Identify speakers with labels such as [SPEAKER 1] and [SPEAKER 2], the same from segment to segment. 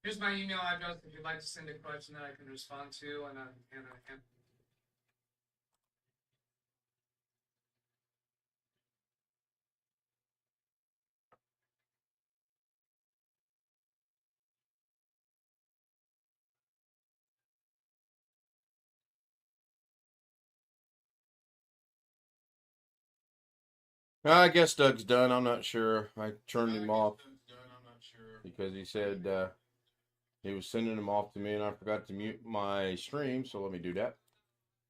[SPEAKER 1] Here's my email address if you'd like to send a question that I can respond to, and
[SPEAKER 2] I guess Doug's done. I'm not sure. I turned him off because he said he was sending them off to me, and I forgot to mute my stream. So let me do that.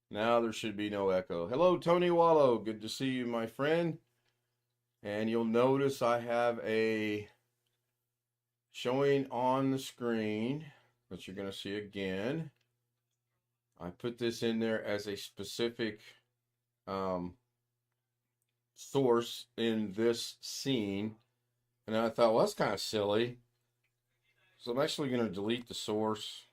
[SPEAKER 2] Now there should be no echo. Hello, Tony Wallow. Good to see you, my friend. And you'll notice I have a showing on the screen that you're going to see again. I put this in there as a specific source in this scene. And I thought, well, that's kind of silly. So I'm actually going to delete the source.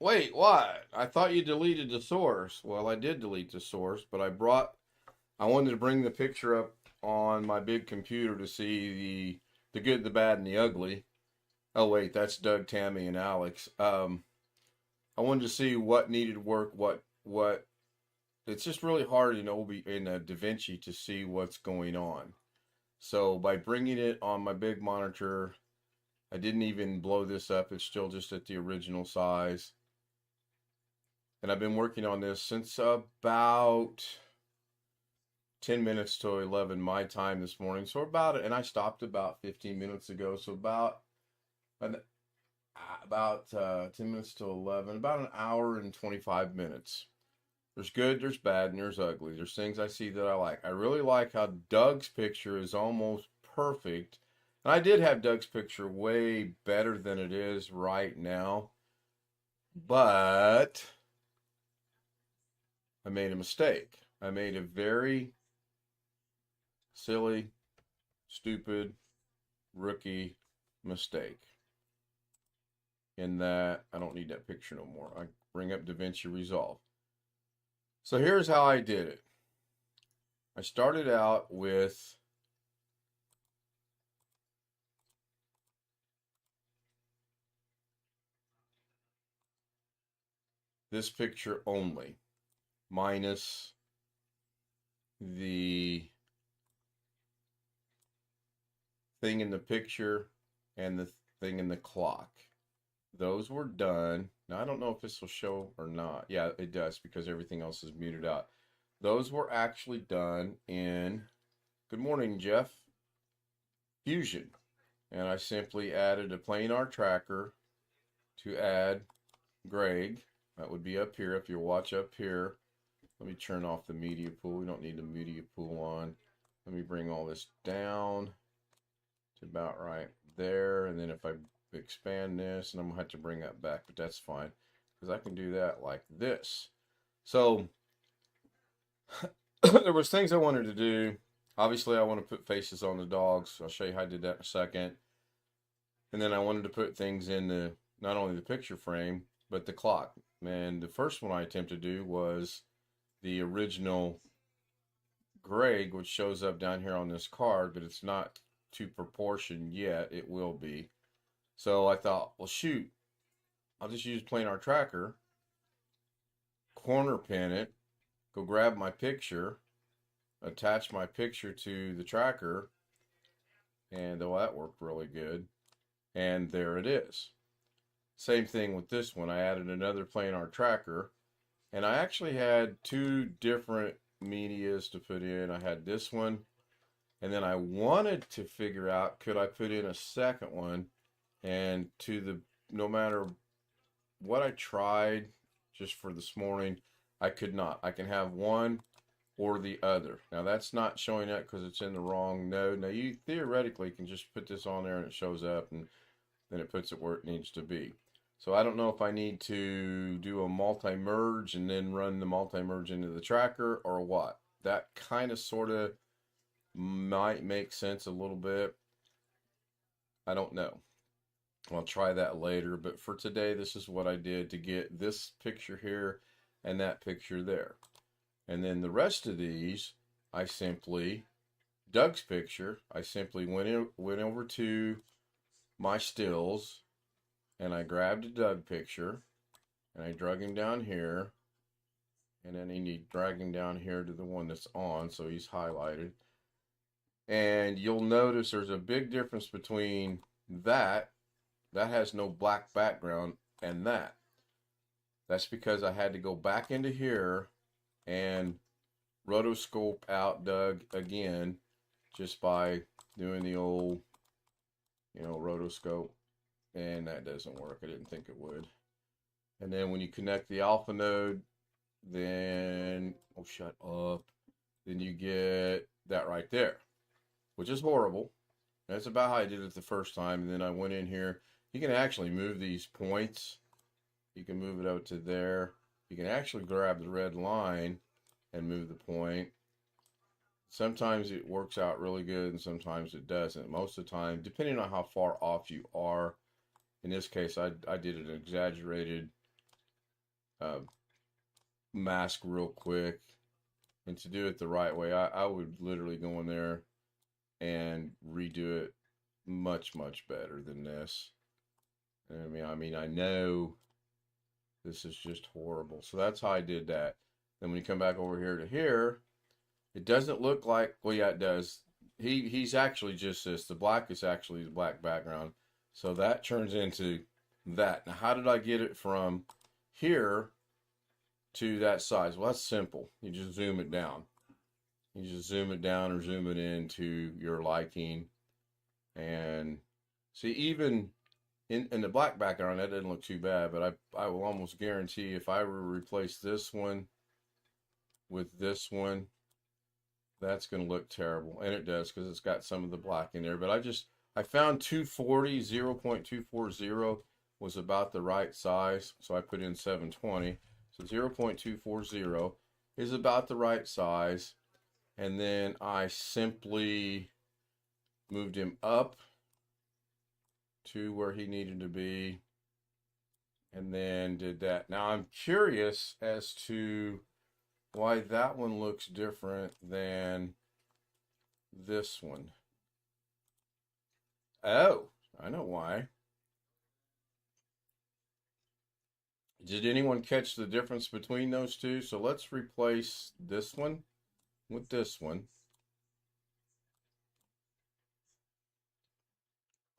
[SPEAKER 2] Wait, what? I thought you deleted the source. Well, I did delete the source, but I wanted to bring the picture up on my big computer to see the good, the bad, and the ugly. Oh wait, that's Doug, Tammy, and Alex. I wanted to see what needed work, what. It's just really hard in Davinci to see what's going on. So by bringing it on my big monitor, I didn't even blow this up. It's still just at the original size. And I've been working on this since about 10 minutes to 11 my time this morning. So and I stopped about 15 minutes ago. So about 10 minutes to 11, about an hour and 25 minutes. There's good, there's bad, and there's ugly. There's things I see that I like. I really like how Doug's picture is almost perfect. And I did have Doug's picture way better than it is right now. But I made a mistake. I made a very silly, stupid, rookie mistake. In that I don't need that picture no more. I bring up Davinci Resolve. So here's how I did it. I started out with this picture only, minus the thing in the picture and the thing in the clock. Those were done. Now, I don't know if this will show or not. Yeah, it does because everything else is muted out. Those were actually done in, good morning, Jeff, Fusion. And I simply added a planar tracker to add Greg. That would be up here if you watch up here. Let me turn off the media pool. We don't need the media pool on. Let me bring all this down to about right there. And then if I expand this, and I'm going to have to bring that back, but that's fine because I can do that like this. So there was things I wanted to do. Obviously, I want to put faces on the dogs. I'll show you how I did that in a second. And then I wanted to put things in not only the picture frame, but the clock. And the first one I attempted to do was the original Greg, which shows up down here on this card, but it's not to proportion yet. It will be. So I thought, well, shoot, I'll just use planar tracker, corner pin it, go grab my picture, attach my picture to the tracker, and oh, that worked really good. And there it is. Same thing with this one. I added another planar tracker, and I actually had two different medias to put in. I had this one, and then I wanted to figure out, could I put in a second one? And no matter what I tried just for this morning, I could not. I can have one or the other. Now that's not showing up because it's in the wrong node. Now you theoretically can just put this on there and it shows up, and then it puts it where it needs to be. So I don't know if I need to do a multi-merge and then run the multi-merge into the tracker or what. That kind of sort of might make sense a little bit. I don't know. I'll try that later, but for today, this is what I did to get this picture here and that picture there. And then the rest of these, I simply Doug's picture, I simply went over to my stills, and I grabbed a Doug picture, and I drug him down here, and then I need to drag him down here to the one that's on, so he's highlighted. And you'll notice there's a big difference between that has no black background, and that. That's because I had to go back into here and rotoscope out Doug again, just by doing the old, rotoscope, and that doesn't work. I didn't think it would. And then when you connect the alpha node, then, oh, shut up, then you get that right there, which is horrible. That's about how I did it the first time. And then I went in here. You can actually move these points. You can move it out to there. You can actually grab the red line and move the point. Sometimes it works out really good, and sometimes it doesn't. Most of the time, depending on how far off you are. In this case, I did an exaggerated mask real quick. And to do it the right way, I would literally go in there and redo it much, much better than this. I mean, I know this is just horrible. So that's how I did that. Then when you come back over here to here, it doesn't look like, well, yeah, it does. He's actually just this. The black is actually the black background. So that turns into that. Now, how did I get it from here to that size? Well, that's simple. You just zoom it down. You just zoom it down or zoom it into your liking. And see, even in the black background, that doesn't look too bad, but I will almost guarantee if I were to replace this one with this one, that's going to look terrible. And it does, because it's got some of the black in there. But I found 240, 0.240 was about the right size. So I put in 720. So 0.240 is about the right size. And then I simply moved him up to where he needed to be, and then did that. Now I'm curious as to why that one looks different than this one. Oh, I know why. Did anyone catch the difference between those two? So let's replace this one with this one.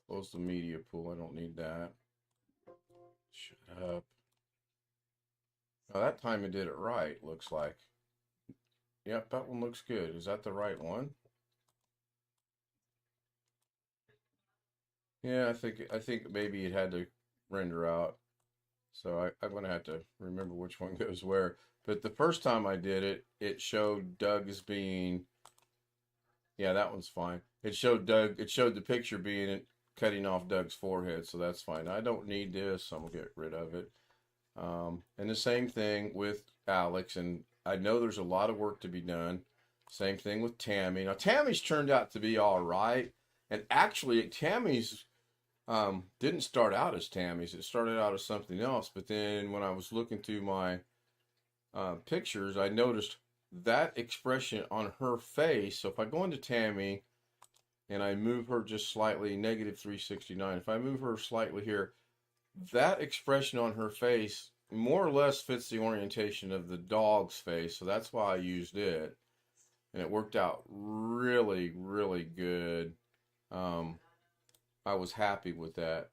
[SPEAKER 2] Close the media pool. I don't need that. Shut up. Now that time it did it right, looks like. Yep, that one looks good. Is that the right one? Yeah, I think maybe it had to render out. So I'm going to have to remember which one goes where. But the first time I did it, it showed Doug as being, yeah, that one's fine. It showed the picture being cutting off Doug's forehead, so that's fine. I don't need this, so I'm going to get rid of it. And the same thing with Alex, and I know there's a lot of work to be done. Same thing with Tammy. Now, Tammy's turned out to be all right, and actually, Tammy's didn't start out as Tammy's. It started out as something else, but then when I was looking through my pictures, I noticed that expression on her face. So if I go into Tammy, and I move her just slightly, negative 369. If I move her slightly here, that expression on her face more or less fits the orientation of the dog's face. So that's why I used it. And it worked out really, really good. I was happy with that.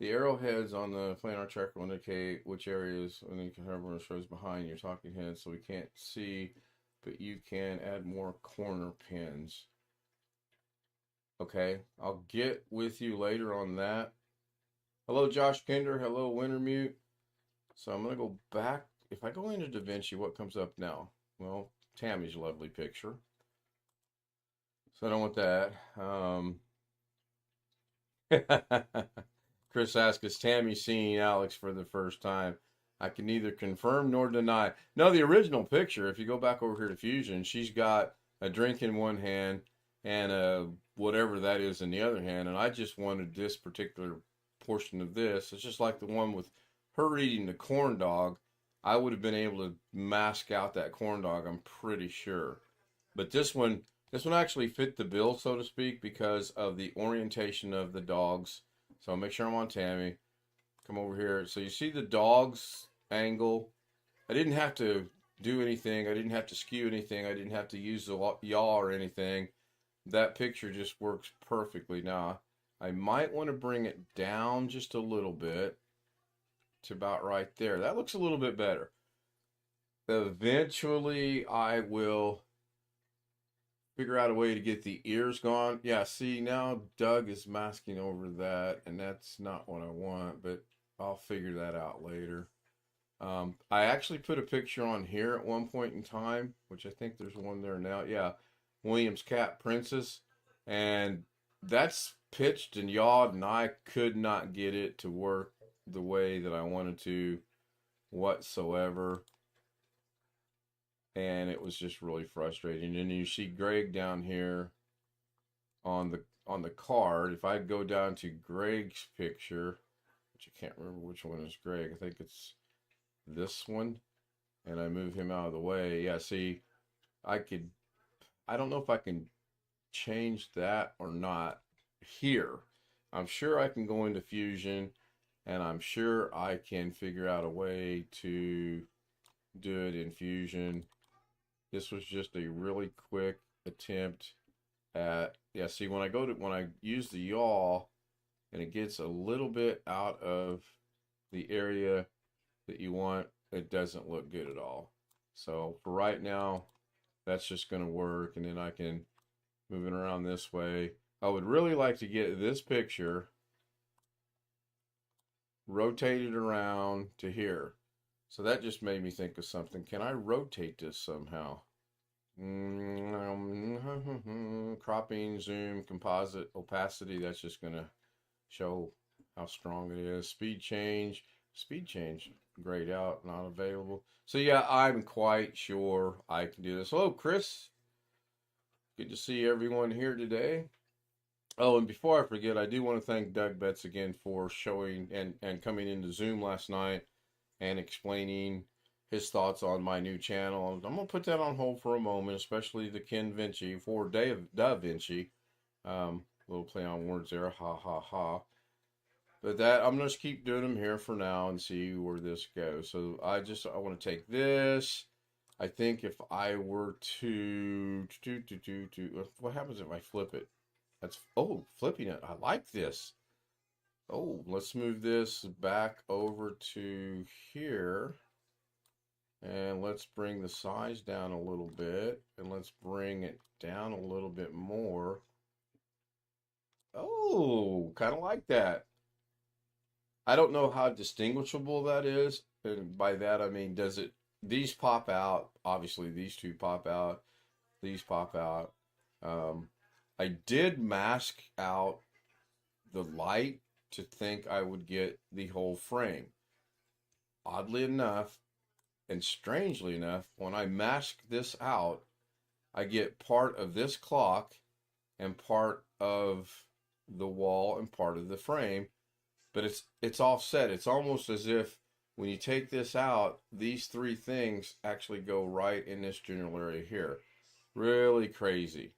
[SPEAKER 2] The arrowheads on the planar tracker will indicate which areas when the camera shows behind your talking head, so we can't see, but you can add more corner pins. Okay, I'll get with you later on that. Hello, Josh Kinder. Hello, Wintermute. So I'm going to go back. If I go into Davinci, what comes up now? Well, Tammy's lovely picture. So I don't want that. Chris asks, is Tammy seeing Alex for the first time? I can neither confirm nor deny. No, the original picture, if you go back over here to Fusion, she's got a drink in one hand and whatever that is in the other hand. And I just wanted this particular portion of this. It's just like the one with her eating the corn dog. I would have been able to mask out that corn dog, I'm pretty sure. But this one, This one actually fit the bill, so to speak, because of the orientation of the dogs. So I'll make sure I'm on Tammy. Come over here. So you see the dog's angle. I didn't have to do anything. I didn't have to skew anything. I didn't have to use the yaw or anything. That picture just works perfectly. Now, I might want to bring it down just a little bit to about right there. That looks a little bit better. Eventually, I will figure out a way to get the ears gone. Yeah, see, now Doug is masking over that, and that's not what I want, but I'll figure that out later. I actually put a picture on here at one point in time, which I think there's one there now. Yeah, Williams Cat Princess, and that's pitched and yawed, and I could not get it to work the way that I wanted to whatsoever, and it was just really frustrating. And you see Greg down here on the card. If I go down to Greg's picture, which I can't remember which one is Greg, I think it's this one, and I move him out of the way. Yeah, see, I don't know if I can change that or not here. I'm sure I can go into Fusion, and I'm sure I can figure out a way to do it in Fusion. This was just a really quick attempt at, yeah, see, when I use the yaw and it gets a little bit out of the area that you want, it doesn't look good at all. So for right now, that's just going to work, and then I can move it around this way. I would really like to get this picture rotated around to here. So that just made me think of something. Can I rotate this somehow? Cropping, zoom, composite, opacity. That's just going to show how strong it is. Speed change, grayed out, not available. So yeah, I'm quite sure I can do this. Hello, Chris. Good to see everyone here today. Oh, and before I forget, I do want to thank Doug Betts again for showing and coming into Zoom last night and explaining his thoughts on my new channel. I'm going to put that on hold for a moment, especially the Ken Vinci for Davinci. Little play on words there, ha ha ha. But that, I'm going to keep doing them here for now and see where this goes. So I want to take this. I think if I were to, what happens if I flip it? Flipping it. I like this. Oh, let's move this back over to here. And let's bring the size down a little bit. And let's bring it down a little bit more. Oh, kind of like that. I don't know how distinguishable that is. And by that, I mean, these pop out. Obviously, these two pop out. These pop out. I did mask out the light to think I would get the whole frame. Oddly enough, and strangely enough, when I mask this out, I get part of this clock and part of the wall and part of the frame, but it's offset. It's almost as if when you take this out, these three things actually go right in this general area here. Really crazy.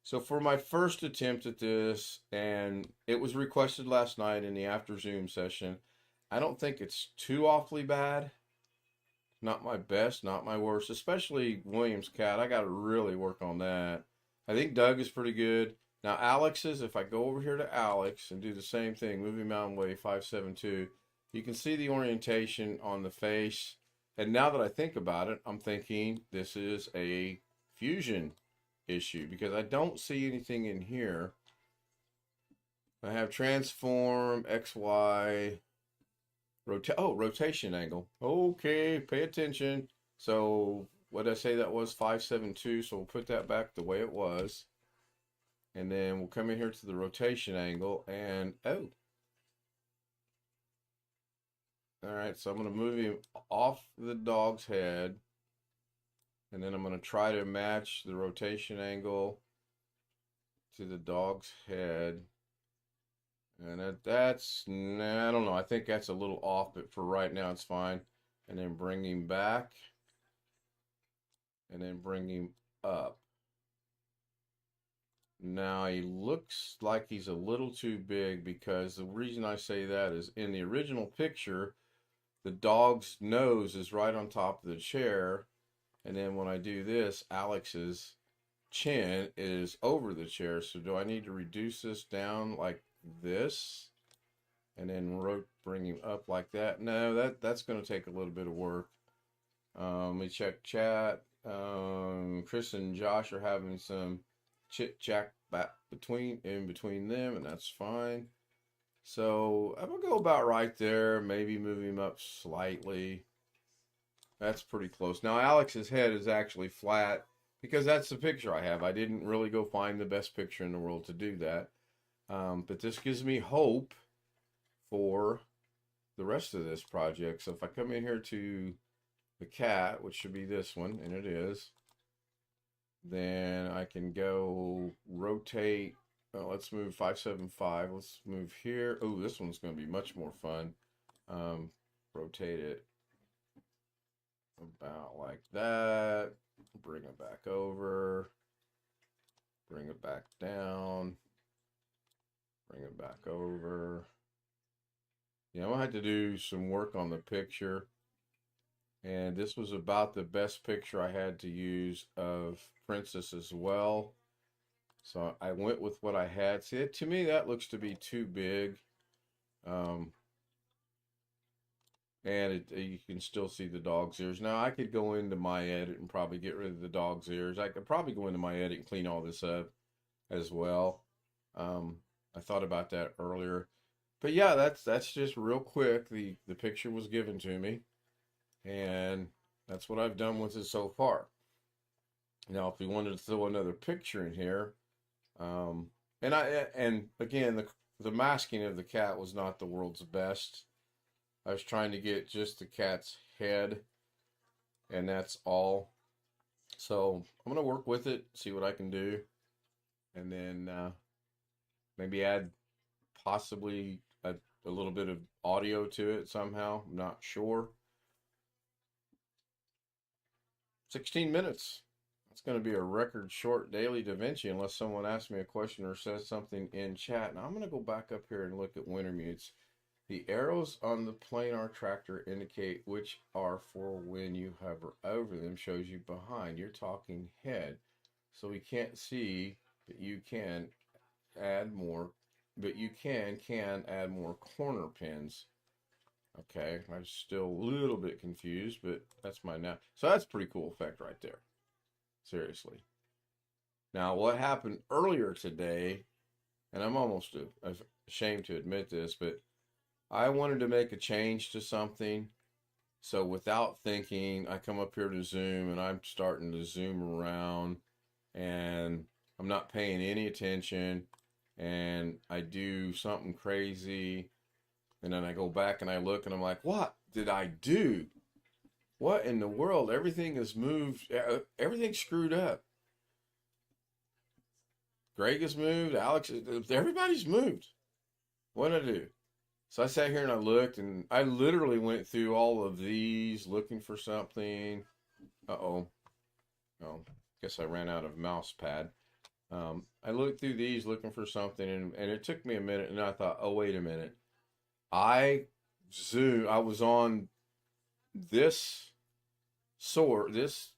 [SPEAKER 2] So for my first attempt at this, and it was requested last night in the after Zoom session, I don't think it's too awfully bad. Not my best, not my worst, especially Williams Cat. I got to really work on that. I think Doug is pretty good. Now Alex's, if I go over here to Alex and do the same thing, moving mountain way 572, you can see the orientation on the face. And now that I think about it, I'm thinking this is a fusion issue because I don't see anything in here. I have transform, XY, rotation angle. Okay, pay attention. So what did I say that was? 572. So we'll put that back the way it was. And then we'll come in here to the rotation angle and all right, so I'm going to move him off the dog's head. And then I'm going to try to match the rotation angle to the dog's head. And that's, I don't know. I think that's a little off, but for right now, it's fine. And then bring him back. And then bring him up. Now he looks like he's a little too big, because the reason I say that is in the original picture, the dog's nose is right on top of the chair. And then when I do this, Alex's chin is over the chair. So do I need to reduce this down like this? And then bring him up like that? No, that's going to take a little bit of work. Let me check chat. Chris and Josh are having some chit chat in between them, and that's fine. So I'm gonna go about right there. Maybe move him up slightly. That's pretty close. Now Alex's head is actually flat because that's the picture I have. I didn't really go find the best picture in the world to do that. But this gives me hope for the rest of this project. So if I come in here to the cat, which should be this one, and it is, then I can go rotate. Let's move 575. Let's move here. Oh, this one's going to be much more fun. Rotate it about like that. Bring it back over. Bring it back down. Bring it back over. Yeah, I'm going to have to do some work on the picture. And this was about the best picture I had to use of Princess as well. So I went with what I had. See, to me, that looks to be too big. And you can still see the dog's ears. Now, I could go into my edit and probably get rid of the dog's ears. I could probably go into my edit and clean all this up as well. I thought about that earlier. But yeah, that's just real quick. The picture was given to me. And that's what I've done with it so far. Now, if we wanted to throw another picture in here, and again, the masking of the cat was not the world's best. I was trying to get just the cat's head, and that's all. So I'm gonna work with it, see what I can do, and then maybe add possibly a little bit of audio to it somehow. I'm not sure. 16 minutes. It's going to be a record short daily Davinci unless someone asks me a question or says something in chat. Now I'm going to go back up here and look at winter mutes. The arrows on the planar tractor indicate which are for when you hover over them, shows you behind. You're talking head. So we can't see, but you can add more, but you can add more corner pins. Okay, I'm still a little bit confused, but that's my now. So that's a pretty cool effect right there. Seriously. Now, what happened earlier today, and I'm almost ashamed to admit this, but I wanted to make a change to something. So without thinking, I come up here to zoom, and I'm starting to zoom around, and I'm not paying any attention, and I do something crazy. And then I go back and I look and I'm like, what did I do? What in the world? Everything is moved. Everything's screwed up. Greg has moved. Alex, everybody's moved. What did I do? So I sat here and I looked, and I literally went through all of these looking for something. Uh-oh. Oh, guess I ran out of mouse pad. I looked through these looking for something, and it took me a minute, and I thought, oh, wait a minute. I was on this source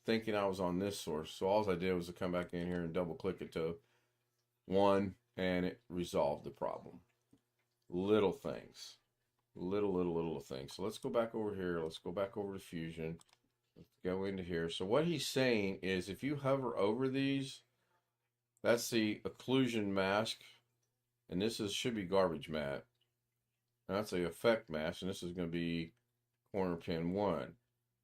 [SPEAKER 2] thinking I was on this source. So all I did was to come back in here and double click it to one, and it resolved the problem. Little things. Little things. So let's go back over here. Let's go back over to Fusion. Let's go into here. So what he's saying is if you hover over these, that's the occlusion mask. And this should be garbage mat. And that's the effect mask. And this is going to be corner pin 1.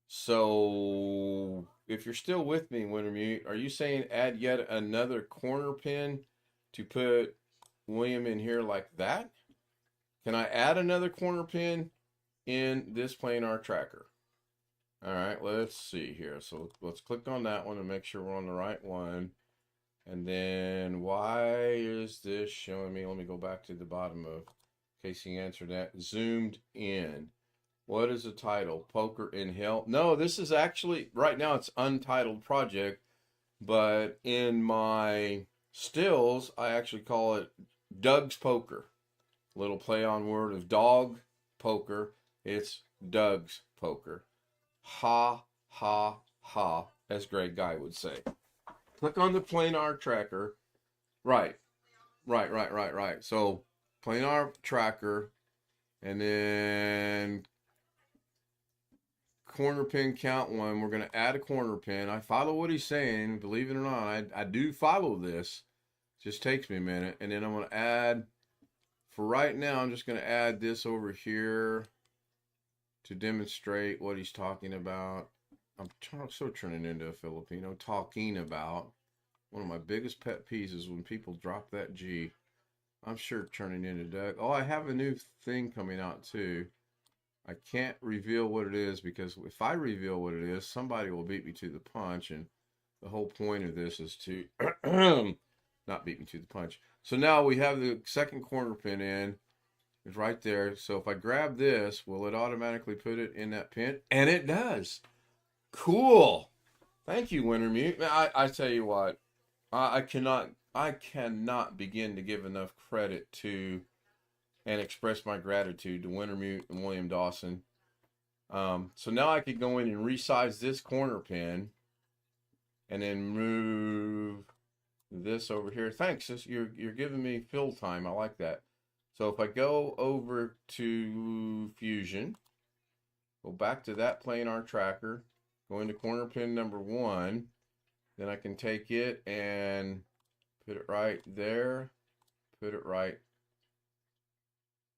[SPEAKER 2] So if you're still with me, Wintermute, are you saying add yet another corner pin to put William in here like that? Can I add another corner pin in this planar tracker? All right, let's see here. So let's click on that one and make sure we're on the right one. And then why is this showing me? Let me go back to the bottom of, in case he answered that. Zoomed in. What is the title? Poker in Hell? No, this is actually, right now it's Untitled Project. but in my stills, I actually call it Doug's Poker. Little play on word of dog poker. It's Doug's Poker. Ha, ha, ha, as Greg Guy would say. Click on the planar tracker. Right. So, planar tracker, and then corner pin count 1. We're going to add a corner pin. I follow what he's saying. Believe it or not, I do follow this. It just takes me a minute. And then I'm going to add, for right now, I'm just going to add this over here to demonstrate what he's talking about. I'm so turning into a Filipino. Talking about. One of my biggest pet peeves is when people drop that G. I'm sure turning into Doug. Oh, I have a new thing coming out too. I can't reveal what it is, because if I reveal what it is, somebody will beat me to the punch, and the whole point of this is to not beat me to the punch. So now we have the second corner pin in. It's right there. So if I grab this, will it automatically put it in that pin? And it does. Cool. Thank you, Wintermute. I tell you what, I cannot begin to give enough credit to and express my gratitude to Wintermute and William Dawson. So now I could go in and resize this corner pin and then move this over here. Thanks. You're giving me fill time. I like that. So if I go over to Fusion, go back to that planar tracker, go into corner pin number 1, then I can take it and put it right there, put it right.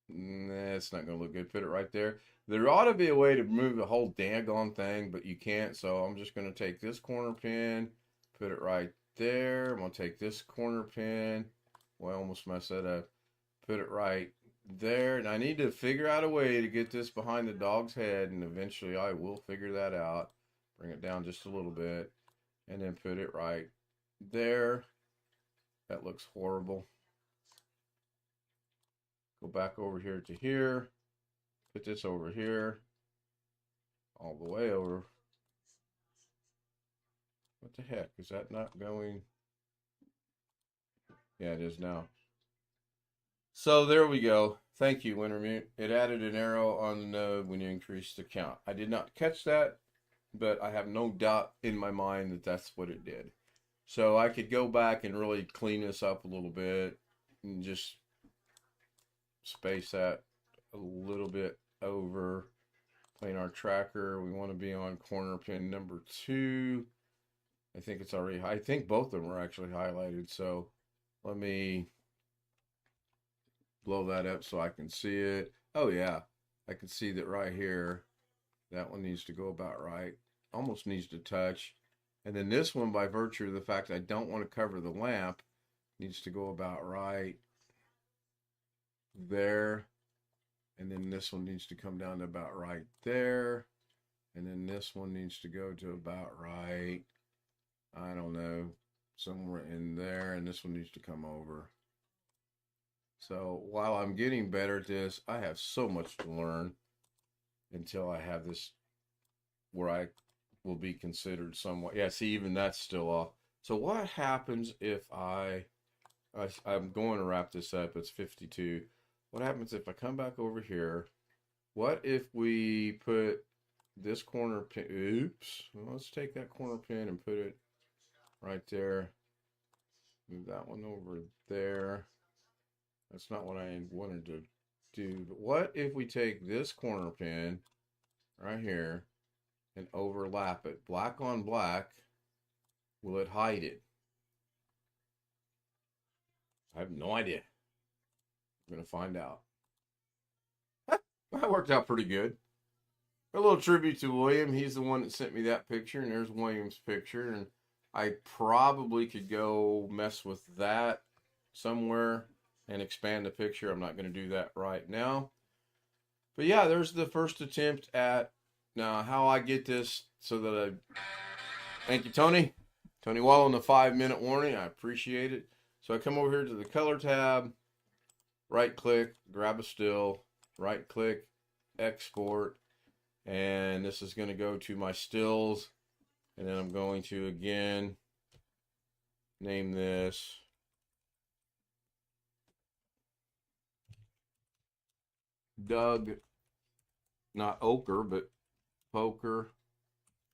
[SPEAKER 2] Nah, it's not going to look good. Put it right there. There ought to be a way to move the whole daggone thing, but you can't. So I'm just going to take this corner pin, put it right there. I'm going to take this corner pin. Well, I almost messed that up. Put it right there. And I need to figure out a way to get this behind the dog's head, and eventually I will figure that out. Bring it down just a little bit, and then put it right there. That looks horrible. Go back over here to here. Put this over here. All the way over. What the heck? Is that not going? Yeah, it is now. So there we go. Thank you, Wintermute. It added an arrow on the node when you increase the count. I did not catch that, but I have no doubt in my mind that that's what it did. So I could go back and really clean this up a little bit and just space that a little bit over. Planar tracker, we want to be on corner pin number 2. I think it's already, I think both of them are actually highlighted. So let me blow that up so I can see it. Oh yeah, I can see that right here. That one needs to go about right. Almost needs to touch. And then this one, by virtue of the fact I don't want to cover the lamp, needs to go about right there. And then this one needs to come down to about right there. And then this one needs to go to about right, I don't know, somewhere in there. And this one needs to come over. So while I'm getting better at this, I have so much to learn until I have this where I will be considered somewhat. Yeah, see, even that's still off. So what happens if I'm going to wrap this up. It's 52. What happens if I come back over here? What if we put this corner pin? Oops. Well, let's take that corner pin and put it right there. Move that one over there. That's not what I wanted to do. But what if we take this corner pin right here and overlap it? Black on black. Will it hide it? I have no idea. I'm going to find out. That worked out pretty good. A little tribute to William. He's the one that sent me that picture, and there's William's picture. And I probably could go mess with that somewhere and expand the picture. I'm not going to do that right now. But yeah, there's the first attempt at now how I get this so that thank you, Tony. Tony Wall on the 5-minute warning. I appreciate it. So I come over here to the color tab, right click, grab a still, right click, export. And this is going to go to my stills. And then I'm going to again name this Doug, not Ochre, but Poker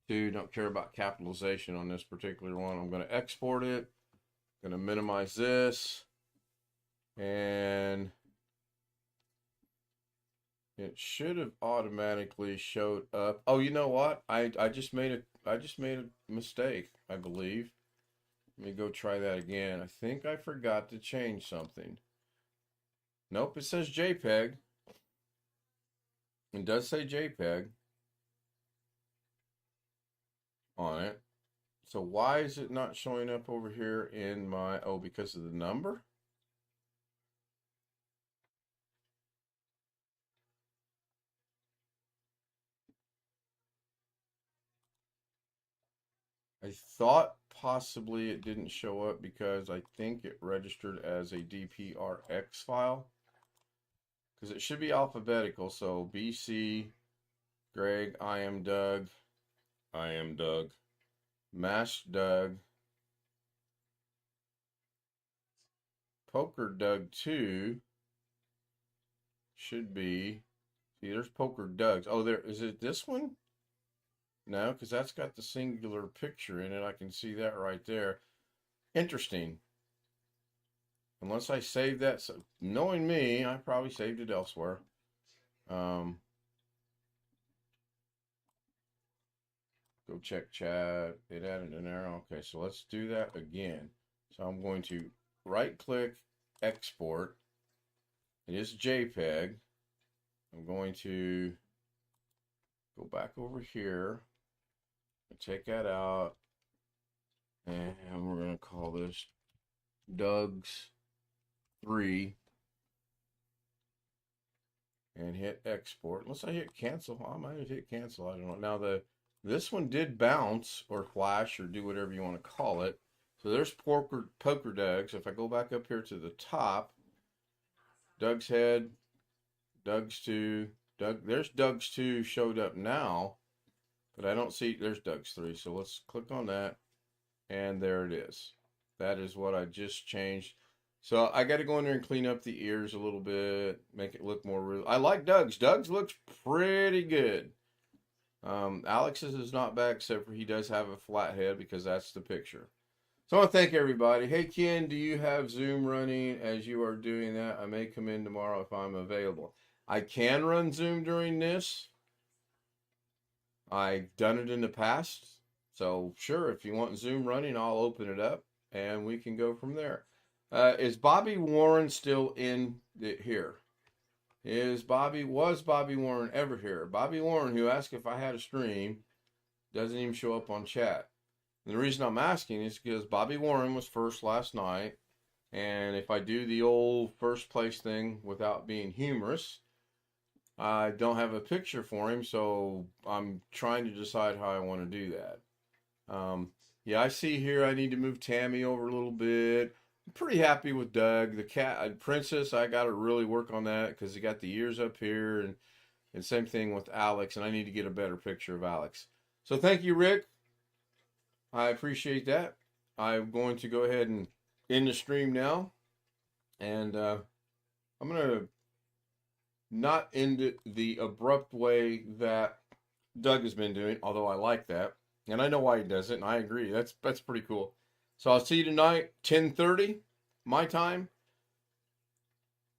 [SPEAKER 2] 2. Don't care about capitalization on this particular one. I'm going to export it. Going to minimize this. And it should have automatically showed up. Oh, you know what? I just made a mistake, I believe. Let me go try that again. I think I forgot to change something. Nope, it says JPEG. It does say JPEG on it. So why is it not showing up over here in my, oh, because of the number? I thought possibly it didn't show up because I think it registered as a DPRX file. Because it should be alphabetical. So BC, Greg, I am Doug, Mash Doug, Poker Doug 2 should be, see, there's Poker Doug's. Oh, there, is it this one? No, because that's got the singular picture in it. I can see that right there. Interesting. Unless I saved that, so knowing me, I probably saved it elsewhere. Go check chat. It added an arrow. Okay, so let's do that again. So I'm going to right-click, export. It is JPEG. I'm going to go back over here and take that out. And we're going to call this Doug's 3. And hit export. Unless I hit cancel. I might have hit cancel. I don't know. Now this one did bounce or flash or do whatever you want to call it. So there's Poker Doug's. If I go back up here to the top, Doug's head, Doug's 2, there's Doug's 2 showed up now, but I don't see, there's Doug's 3. So let's click on that, and there it is. That is what I just changed. So I got to go in there and clean up the ears a little bit, make it look more real. I like Doug's. Doug's looks pretty good. Alex's is not bad, except for he does have a flat head because that's the picture. So I want to thank everybody. Hey, Ken, do you have Zoom running as you are doing that? I may come in tomorrow if I'm available. I can run Zoom during this. I've done it in the past. So sure, if you want Zoom running, I'll open it up and we can go from there. Is Bobby Warren still in here? Was Bobby Warren ever here? Bobby Warren, who asked if I had a stream, doesn't even show up on chat. And the reason I'm asking is because Bobby Warren was first last night. And if I do the old first place thing without being humorous, I don't have a picture for him. So I'm trying to decide how I want to do that. Yeah, I see here I need to move Tammy over a little bit. I'm pretty happy with Doug. The cat, Princess, I got to really work on that because he got the ears up here. And same thing with Alex. And I need to get a better picture of Alex. So thank you, Rick. I appreciate that. I'm going to go ahead and end the stream now. And I'm going to not end it the abrupt way that Doug has been doing, although I like that. And I know why he does it, and I agree. That's pretty cool. So I'll see you tonight, 10:30, my time.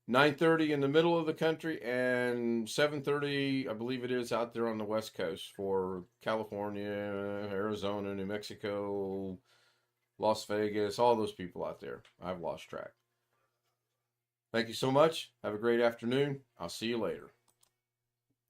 [SPEAKER 2] 9:30 in the middle of the country, and 7:30, I believe it is, out there on the West Coast for California, Arizona, New Mexico, Las Vegas, all those people out there. I've lost track. Thank you so much. Have a great afternoon. I'll see you later.